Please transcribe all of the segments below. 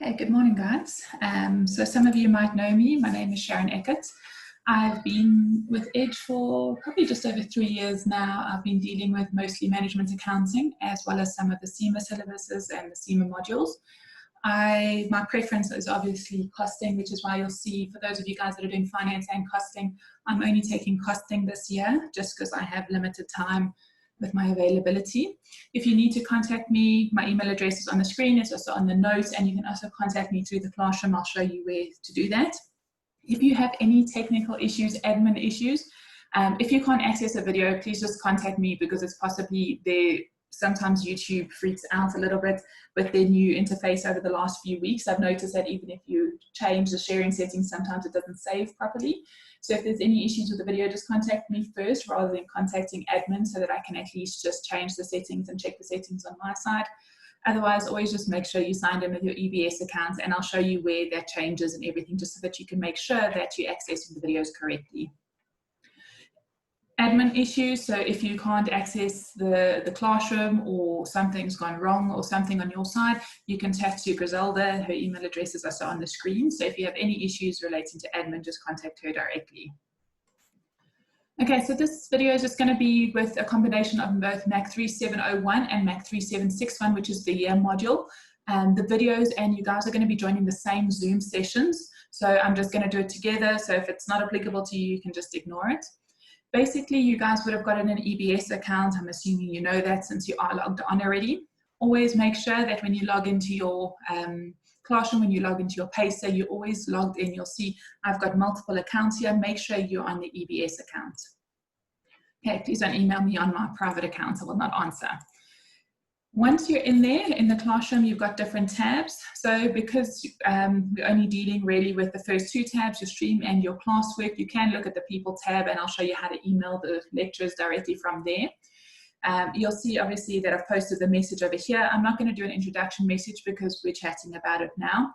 Hey, good morning, guys. So some of you might know me. My name is Sharon Eckert. I've been with Edge for probably just over 3 years now. I've been dealing with mostly management accounting, as well as some of the CIMA syllabuses and the CIMA modules. My preference is obviously costing, which is why you'll see, for those of you guys that are doing finance and costing, I'm only taking costing this year, just because I have limited time with my availability. If you need to contact me, my email address is on the screen, it's also on the notes, and you can also contact me through the classroom. I'll show you where to do that. If you have any technical issues, admin issues, if you can't access a video, please just contact me, because it's possibly there. Sometimes YouTube freaks out a little bit with their new interface over the last few weeks. I've noticed that even if you change the sharing settings, sometimes it doesn't save properly. So if there's any issues with the video, just contact me first rather than contacting admin, so that I can at least just change the settings and check the settings on my side. Otherwise, always just make sure you signed in with your EBS account, and I'll show you where that changes and everything, just so that you can make sure that you're accessing the videos correctly. Admin issues, so if you can't access the classroom, or something's gone wrong or something on your side, you can chat to Griselda. Her email address is also on the screen. So if you have any issues relating to admin, just contact her directly. Okay, so this video is just going to be with a combination of both MAC 3701 and MAC 3761, which is the year module. The videos, and you guys are going to be joining the same Zoom sessions. So I'm just going to do it together. So if it's not applicable to you, you can just ignore it. Basically, you guys would have gotten an EBS account. I'm assuming you know that since you are logged on already. Always make sure that when you log into your classroom, when you log into your Pacer, you're always logged in. You'll see I've got multiple accounts here. Make sure you're on the EBS account. Okay, please don't email me on my private account. I will not answer. Once you're in there, in the classroom, you've got different tabs. So because we're only dealing really with the first two tabs, your stream and your classwork, you can look at the people tab, and I'll show you how to email the lectures directly from there. You'll see obviously that I've posted the message over here. I'm not going to do an introduction message because we're chatting about it now.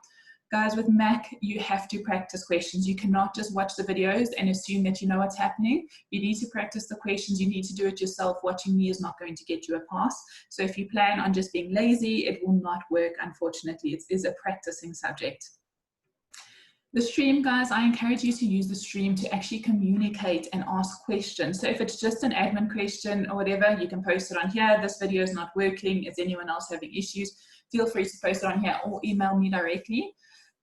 Guys, with Mac, you have to practice questions. You cannot just watch the videos and assume that you know what's happening. You need to practice the questions. You need to do it yourself. Watching me is not going to get you a pass. So if you plan on just being lazy, it will not work, unfortunately. It is a practicing subject. The stream, guys, I encourage you to use the stream to actually communicate and ask questions. So if it's just an admin question or whatever, you can post it on here. This video is not working. Is anyone else having issues? Feel free to post it on here or email me directly.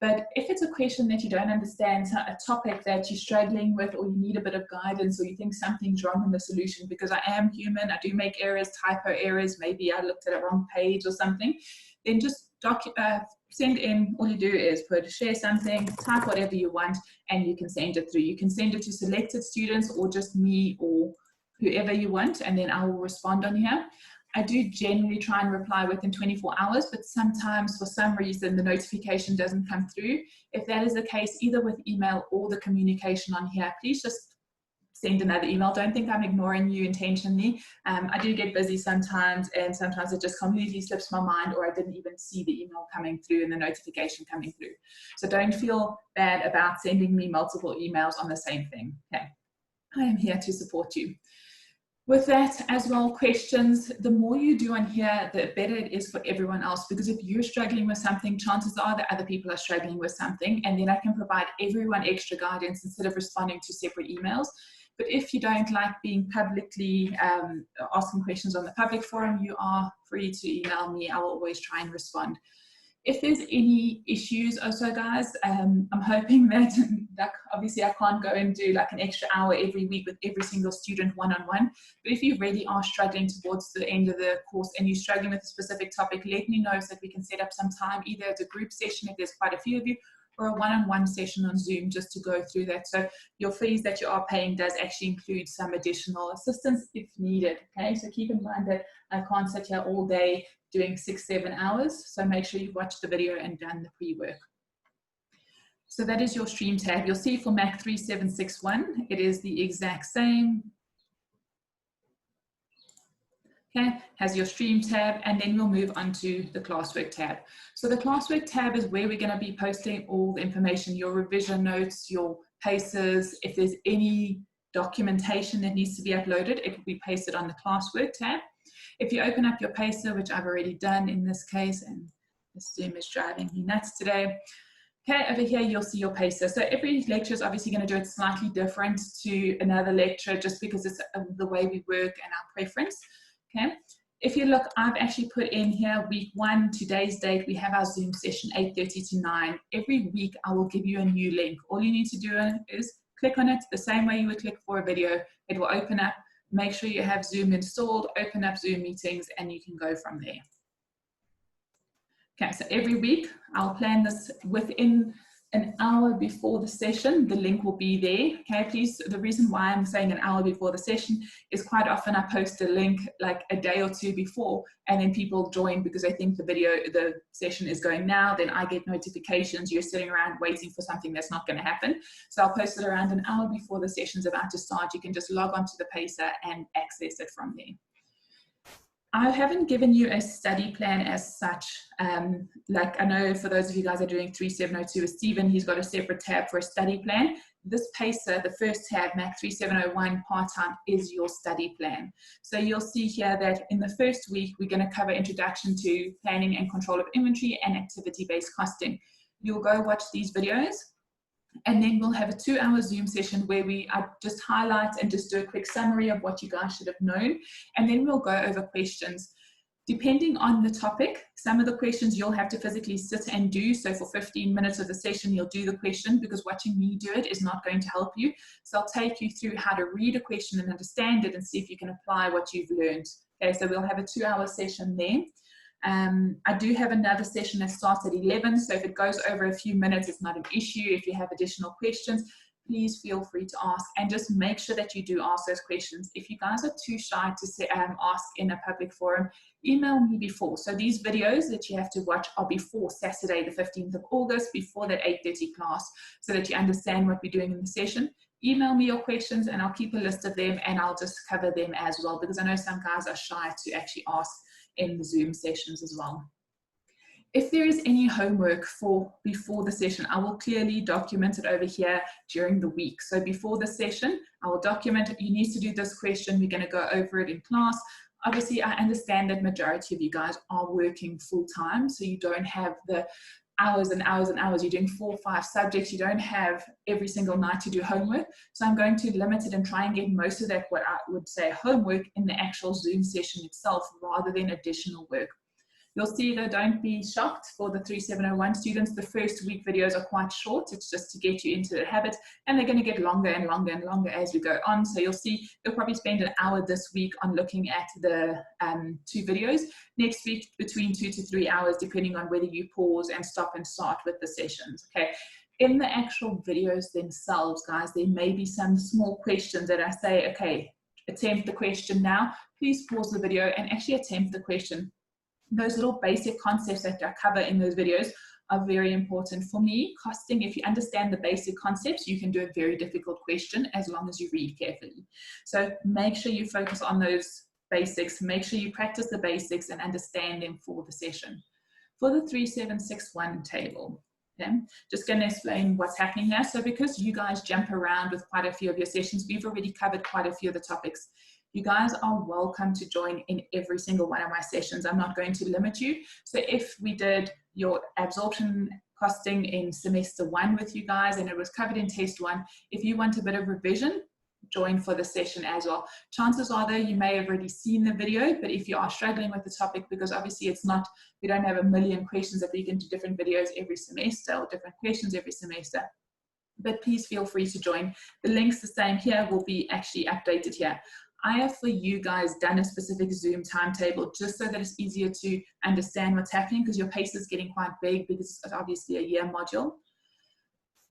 But if it's a question that you don't understand, a topic that you're struggling with, or you need a bit of guidance, or you think something's wrong in the solution, because I am human, I do make errors, typo errors, maybe I looked at a wrong page or something, then just send in. All you do is share something, type whatever you want, and you can send it through. You can send it to selected students or just me or whoever you want, and then I will respond on here. I do generally try and reply within 24 hours, but sometimes for some reason the notification doesn't come through. If that is the case, either with email or the communication on here, please just send another email. Don't think I'm ignoring you intentionally. I do get busy sometimes, and sometimes it just completely slips my mind, or I didn't even see the email coming through and the notification coming through. So don't feel bad about sending me multiple emails on the same thing. Okay, I am here to support you. With that as well, questions, the more you do on here, the better it is for everyone else, because if you're struggling with something, chances are that other people are struggling with something, and then I can provide everyone extra guidance instead of responding to separate emails. But if you don't like being publicly asking questions on the public forum, you are free to email me. I will always try and respond. If there's any issues also, guys, I'm hoping that obviously I can't go and do like an extra hour every week with every single student one-on-one, but if you really are struggling towards the end of the course and you're struggling with a specific topic, let me know so that we can set up some time, either as a group session if there's quite a few of you, or a one-on-one session on Zoom just to go through that. So your fees that you are paying does actually include some additional assistance if needed, okay? So keep in mind that I can't sit here all day doing 6-7 hours, so make sure you've watched the video and done the pre-work. So that is your stream tab. You'll see for MAC 3761, it is the exact same. Okay, has your stream tab, and then we'll move on to the classwork tab. So the classwork tab is where we're going to be posting all the information, your revision notes, your Pacers. If there's any documentation that needs to be uploaded, it will be pasted on the classwork tab. If you open up your Pacer, which I've already done in this case, and Zoom is driving me nuts today. Okay, over here you'll see your pacer. So every lecture is obviously going to do it slightly different to another lecture just because it's the way we work and our preference. Okay, if you look, I've actually put in here week 1, today's date, we have our Zoom session 8:30 to 9. Every week I will give you a new link. All you need to do is click on it the same way you would click for a video. It will open up. Make sure you have Zoom installed, open up Zoom meetings, and you can go from there. Okay, so every week I'll plan this within an hour before the session. The link will be there. Okay, please, the reason why I'm saying an hour before the session is quite often I post a link like a day or two before, and then people join because they think the session is going now. Then I get notifications. You're sitting around waiting for something that's not going to happen. So I'll post it around an hour before the session's about to start. You can just log onto the Pacer and access it from there. I haven't given you a study plan as such. Like I know for those of you guys that are doing 3702 with Stephen, he's got a separate tab for a study plan. This Pacer, the first tab, Mac 3701 part-time, is your study plan. So you'll see here that in the first week, we're going to cover introduction to planning and control of inventory and activity-based costing. You'll go watch these videos. And then we'll have a 2-hour Zoom session where I just highlight and just do a quick summary of what you guys should have known. And then we'll go over questions. Depending on the topic, some of the questions you'll have to physically sit and do. So for 15 minutes of the session, you'll do the question because watching me do it is not going to help you. So I'll take you through how to read a question and understand it and see if you can apply what you've learned. Okay, so we'll have a 2-hour session there. I do have another session that starts at 11, so if it goes over a few minutes, it's not an issue. If you have additional questions, please feel free to ask, and just make sure that you do ask those questions. If you guys are too shy to say, ask in a public forum, email me before. So these videos that you have to watch are before Saturday, the 15th of August, before that 8:30 class, so that you understand what we're doing in the session. Email me your questions and I'll keep a list of them and I'll just cover them as well, because I know some guys are shy to actually ask in the Zoom sessions as well. If there is any homework before the session, I will clearly document it over here during the week. So before the session, I will document it. You need to do this question. We're going to go over it in class. Obviously, I understand that majority of you guys are working full time, so you don't have the hours and hours and hours. You're doing 4 or 5 subjects. You don't have every single night to do homework. So I'm going to limit it and try and get most of that, what I would say, homework in the actual Zoom session itself rather than additional work. You'll see that don't be shocked for the 3701 students. The first week videos are quite short. It's just to get you into the habit, and they're going to get longer and longer and longer as we go on. So you'll see they'll probably spend an hour this week on looking at the 2 videos. Next week, between 2 to 3 hours, depending on whether you pause and stop and start with the sessions. Okay. In the actual videos themselves, guys, there may be some small questions that I say, okay, attempt the question now. Please pause the video and actually attempt the question. Those little basic concepts that I cover in those videos are very important. For me, costing, if you understand the basic concepts, you can do a very difficult question as long as you read carefully. So make sure you focus on those basics. Make sure you practice the basics and understand them for the session. For the 3761 table, okay, just going to explain what's happening here. So because you guys jump around with quite a few of your sessions, we've already covered quite a few of the topics. You guys are welcome to join in every single one of my sessions. I'm not going to limit you. So if we did your absorption costing in semester 1 with you guys and it was covered in test 1, if you want a bit of revision, join for the session as well. Chances are though you may have already seen the video, but if you are struggling with the topic, because obviously it's not, we don't have a million questions that we can do different videos every semester or different questions every semester, but please feel free to join. The links the same here will be actually updated here. I have for you guys done a specific Zoom timetable just so that it's easier to understand what's happening, because your pace is getting quite big because it's obviously a year module.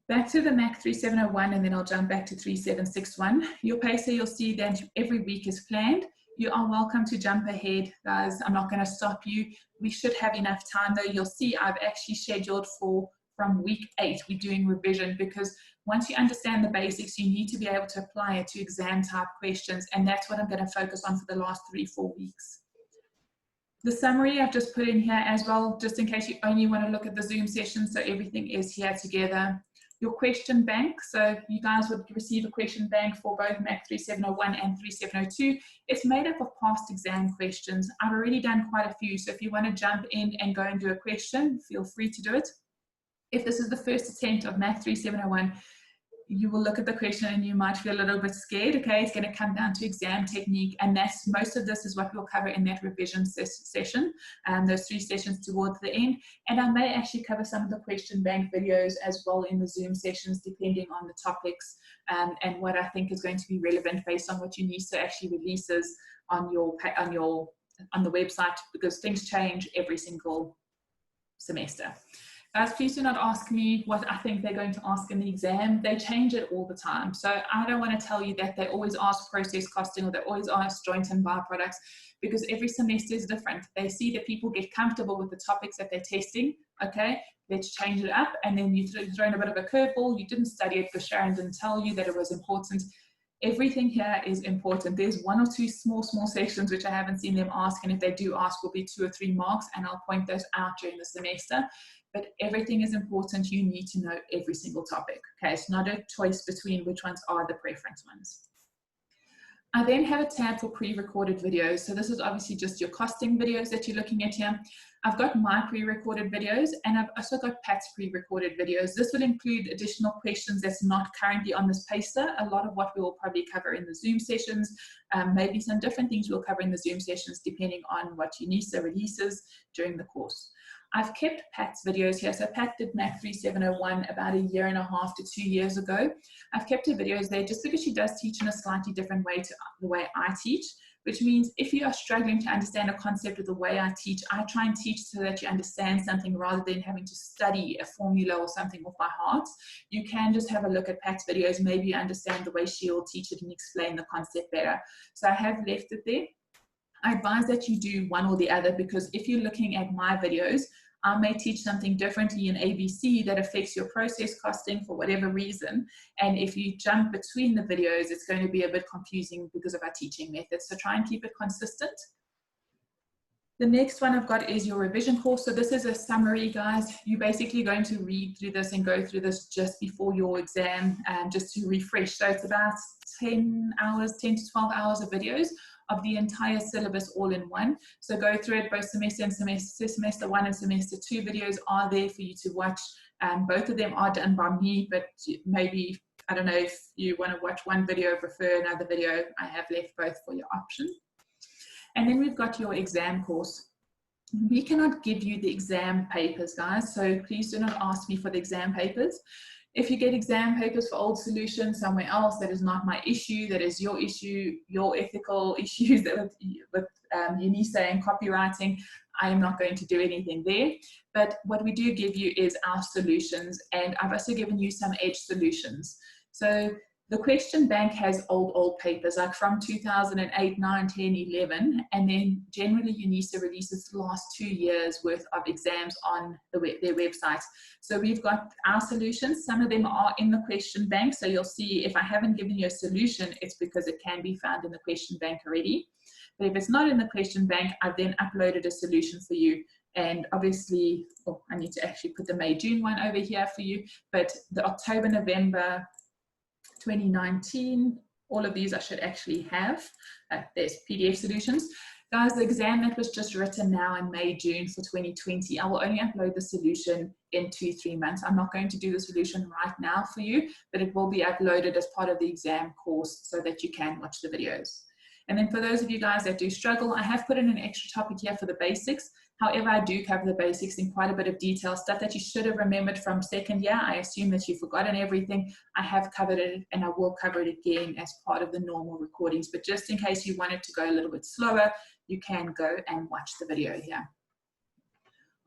Back to the Mac 3701 and then I'll jump back to 3761. Your pacer, you'll see that every week is planned. You are welcome to jump ahead, guys. I'm not going to stop you. We should have enough time though. You'll see I've actually scheduled from week 8, we're doing revision, because once you understand the basics, you need to be able to apply it to exam type questions. And that's what I'm going to focus on for the last 3-4 weeks. The summary I've just put in here as well, just in case you only want to look at the Zoom session. So everything is here together. your question bank. So you guys would receive a question bank for both MAC 3701 and 3702. It's made up of past exam questions. I've already done quite a few, so if you want to jump in and go and do a question, feel free to do it. If this is the first attempt of MAC 3701, you will look at the question and you might feel a little bit scared. Okay, it's going to come down to exam technique, and that's most of this is what we'll cover in that revision session, those 3 sessions towards the end. And I may actually cover some of the question bank videos as well in the Zoom sessions, depending on the topics and what I think is going to be relevant based on what UNISA actually releases on the website, because things change every single semester. Guys, please do not ask me what I think they're going to ask in the exam. They change it all the time. So I don't want to tell you that they always ask process costing or they always ask joint and byproducts, because every semester is different. They see that people get comfortable with the topics that they're testing. Okay, let's change it up. And then you throw in a bit of a curveball. You didn't study it because Sharon didn't tell you that it was important. Everything here is important. There's 1 or 2 small sections which I haven't seen them ask, and if they do ask will be 2 or 3 marks, and I'll point those out during the semester. But everything is important. You need to know every single topic. Okay, it's not a choice between which ones are the preference ones. I then have a tab for pre-recorded videos. So this is obviously just your costing videos that you're looking at here. I've got my pre-recorded videos, and I've also got Pat's pre-recorded videos. This will include additional questions that's not currently on this paper. A lot of what we will probably cover in the Zoom sessions, maybe some different things we'll cover in the Zoom sessions depending on what UNISA releases during the course. I've kept Pat's videos here. So Pat did MAC 3701 about 1.5 to 2 years ago. I've kept her videos there just because she does teach in a slightly different way to the way I teach, which means if you are struggling to understand a concept of the way I teach, I try and teach so that you understand something rather than having to study a formula or something off by heart. You can just have a look at Pat's videos. Maybe you understand the way she'll teach it and explain the concept better. So I have left it there. I advise that you do one or the other, because if you're looking at my videos, I may teach something differently in ABC that affects your process costing for whatever reason. And if you jump between the videos, it's going to be a bit confusing because of our teaching methods. So try and keep it consistent. The next one I've got is your revision course. So this is a summary, guys. You're basically going to read through this and go through this just before your exam, just to refresh. So it's about 10 to 12 hours of videos of the entire syllabus all in one. So go through it both semester and semester 1 and semester 2 videos are there for you to watch. Both of them are done by me, but maybe, I don't know, if you want to watch one video, prefer another video, I have left both for your option. And then we've got your exam course. We cannot give you the exam papers, guys, so please do not ask me for the exam papers. If you get exam papers for old solutions somewhere else, that is not my issue. That is your issue, your ethical issues that with UNISA and copywriting. I am not going to do anything there. But what we do give you is our solutions, and I've also given you some edge solutions. So the question bank has old papers, like from 2008, 9, 10, 11, and then generally UNISA releases the last 2 years worth of exams on their websites. So we've got our solutions. Some of them are in the question bank, so you'll see if I haven't given you a solution, it's because it can be found in the question bank already. But if it's not in the question bank, I've then uploaded a solution for you. And obviously, I need to actually put the May-June one over here for you, but the October, November, 2019, all of these I should actually have. There's PDF solutions. Guys, the exam that was just written now in May, June for 2020, I will only upload the solution in 2-3 months. I'm not going to do the solution right now for you, but it will be uploaded as part of the exam course so that you can watch the videos. And then for those of you guys that do struggle, I have put in an extra topic here for the basics. However, I do cover the basics in quite a bit of detail, stuff that you should have remembered from second year. I assume that you've forgotten everything. I have covered it, and I will cover it again as part of the normal recordings. But just in case you wanted to go a little bit slower, you can go and watch the video here.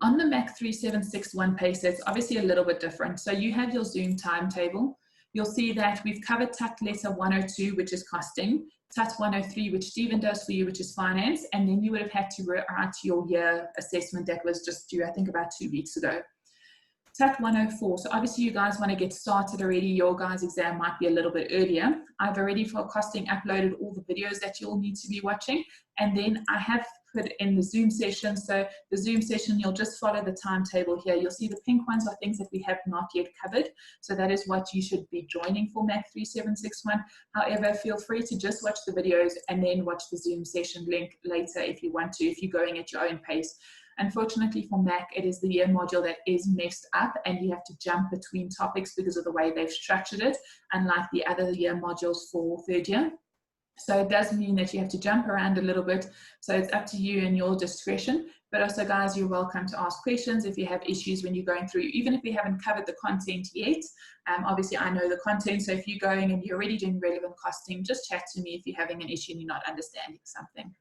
On the MAC 3761 pacer, it's obviously a little bit different. So you have your Zoom timetable. You'll see that we've covered TUT letter 102, which is costing, TUT 103, which Stephen does for you, which is finance, and then you would have had to write your year assessment that was just due, I think, about 2 weeks ago. TUT 104, so obviously you guys want to get started already. Your guys' exam might be a little bit earlier. I've already for costing uploaded all the videos that you'll need to be watching, and then I have put in the Zoom session. So the Zoom session, you'll just follow the timetable here. You'll see the pink ones are things that we have not yet covered. So that is what you should be joining for MAC 3761. However, feel free to just watch the videos and then watch the Zoom session link later if you want to, if you're going at your own pace. Unfortunately for MAC, it is the year module that is messed up and you have to jump between topics because of the way they've structured it, unlike the other year modules for third year. So it does mean that you have to jump around a little bit. So it's up to you and your discretion. But also, guys, you're welcome to ask questions if you have issues when you're going through, even if we haven't covered the content yet. Obviously, I know the content. So if you're going and you're already doing relevant costing, just chat to me if you're having an issue and you're not understanding something.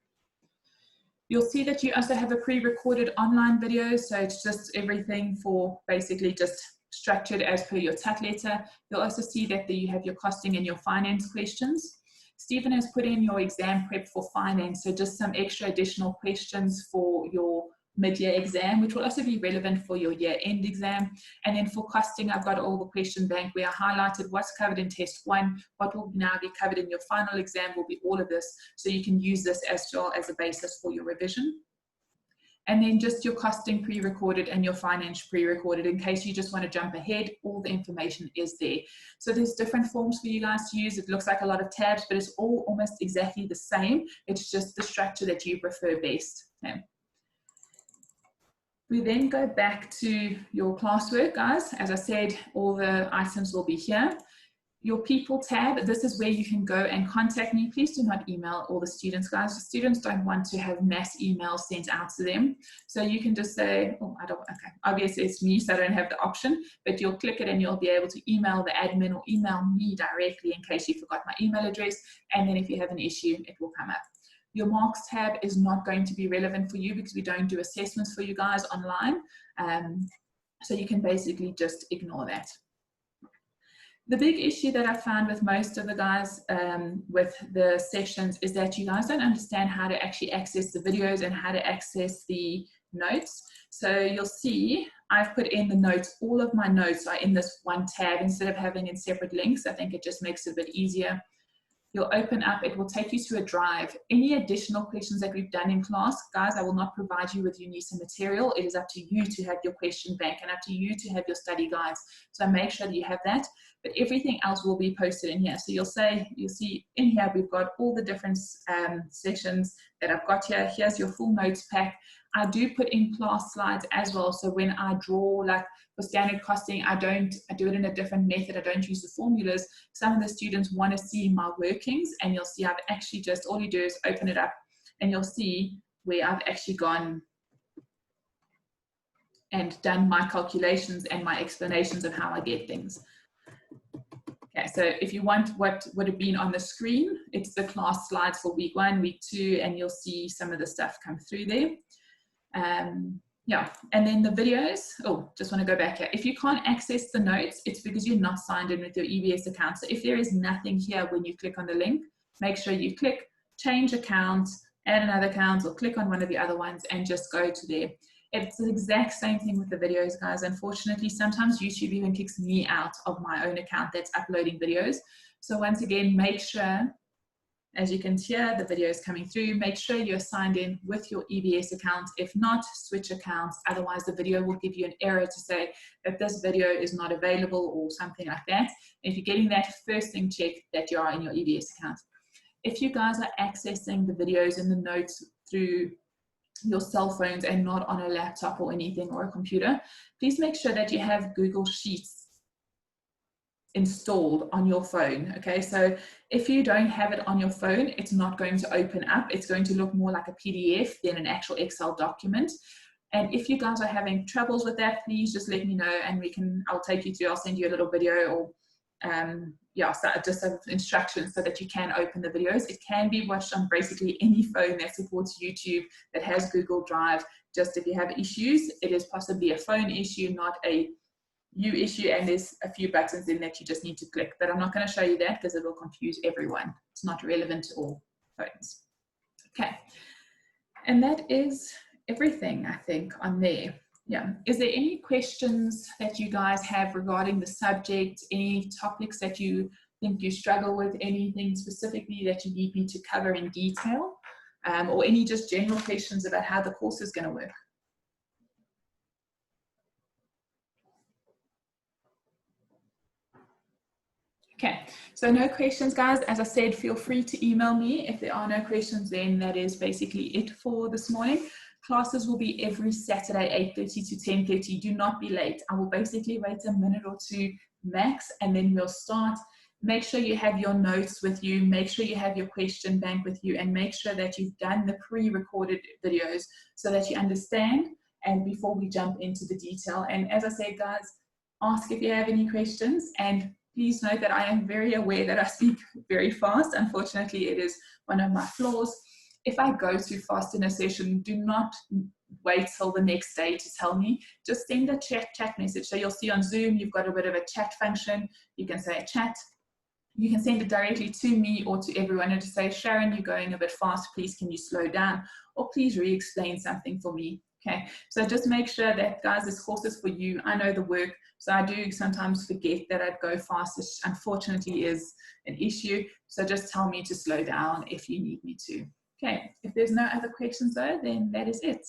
You'll see that you also have a pre-recorded online video. So it's just everything for basically just structured as per your TUT letter. You'll also see that you have your costing and your finance questions. Stephen has put in your exam prep for finance, so just some extra additional questions for your mid-year exam, which will also be relevant for your year-end exam. And then for costing, I've got all the question bank where I highlighted what's covered in test 1, what will now be covered in your final exam will be all of this, so you can use this as well as a basis for your revision. And then just your costing pre-recorded and your finance pre-recorded in case you just want to jump ahead, all the information is there. So there's different forms for you guys to use. It looks like a lot of tabs, but it's all almost exactly the same. It's just the structure that you prefer best. Okay. We then go back to your classwork, guys. As I said, all the items will be here. Your people tab, this is where you can go and contact me. Please do not email all the students, guys. The students don't want to have mass emails sent out to them. So you can just say, oh, I don't, okay. Obviously it's me, so I don't have the option, but you'll click it and you'll be able to email the admin or email me directly in case you forgot my email address. And then if you have an issue, it will come up. Your marks tab is not going to be relevant for you because we don't do assessments for you guys online. So you can basically just ignore that. The big issue that I found with most of the guys with the sessions is that you guys don't understand how to actually access the videos and how to access the notes. So you'll see I've put in the notes, all of my notes are in this one tab instead of having in separate links. I think it just makes it a bit easier. You'll open up, it will take you to a drive. Any additional questions that we've done in class, guys, I will not provide you with UNISA material. It is up to you to have your question bank and up to you to have your study guides. So make sure that you have that, but everything else will be posted in here. So you'll see in here, we've got all the different sessions that I've got here. Here's your full notes pack. I do put in class slides as well. So when I draw, like for standard costing, I do it in a different method. I don't use the formulas. Some of the students want to see my workings, and you'll see I've actually just, all you do is open it up and you'll see where I've actually gone and done my calculations and my explanations of how I get things. Okay, so if you want what would have been on the screen, it's the class slides for week 1, week 2, and you'll see some of the stuff come through there. Yeah, and then the videos, oh, just want to go back here. If you can't access the notes, it's because you're not signed in with your EBS account. So if there is nothing here when you click on the link, make sure you click change account, add another account, or click on one of the other ones and just go to there. It's the exact same thing with the videos, guys. Unfortunately, sometimes YouTube even kicks me out of my own account that's uploading videos. So once again, make sure, as you can hear the videos coming through, make sure you're signed in with your EBS account. If not, switch accounts. Otherwise, the video will give you an error to say that this video is not available or something like that. If you're getting that, first thing, check that you are in your EBS account. If you guys are accessing the videos and the notes through your cell phones and not on a laptop or anything or a computer, please make sure that you have Google Sheets installed on your phone. Okay, so if you don't have it on your phone, it's not going to open up. It's going to look more like a PDF than an actual Excel document. And if you guys are having troubles with that, please just let me know and I'll take you through, I'll send you a little video or yeah, so just some instructions so that you can open the videos. It can be watched on basically any phone that supports YouTube, that has Google Drive. Just if you have issues, it is possibly a phone issue, not a you issue, and there's a few buttons in that you just need to click, but I'm not going to show you that because it will confuse everyone. It's not relevant to all phones. Okay, and that is everything, I think, on there. Yeah, is there any questions that you guys have regarding the subject, any topics that you think you struggle with, anything specifically that you need me to cover in detail? or any just general questions about how the course is going to work. Okay, so no questions, guys. As I said, feel free to email me. If there are no questions, then that is basically it for this morning. Classes will be every Saturday, 8:30 to 10:30. Do not be late. I will basically wait a minute or two max, and then we'll start. Make sure you have your notes with you. Make sure you have your question bank with you, and make sure that you've done the pre-recorded videos so that you understand, and before we jump into the detail. And as I said, guys, ask if you have any questions, and please note that I am very aware that I speak very fast. Unfortunately, it is one of my flaws. If I go too fast in a session, do not wait till the next day to tell me. Just send a chat message. So you'll see on Zoom, you've got a bit of a chat function. You can say chat. You can send it directly to me or to everyone and just say, Sharon, you're going a bit fast. Please, can you slow down? Or please re-explain something for me. Okay, so just make sure that, guys, this course is for you. I know the work, so I do sometimes forget that I'd go fast, which unfortunately is an issue. So just tell me to slow down if you need me to. Okay, if there's no other questions though, then that is it.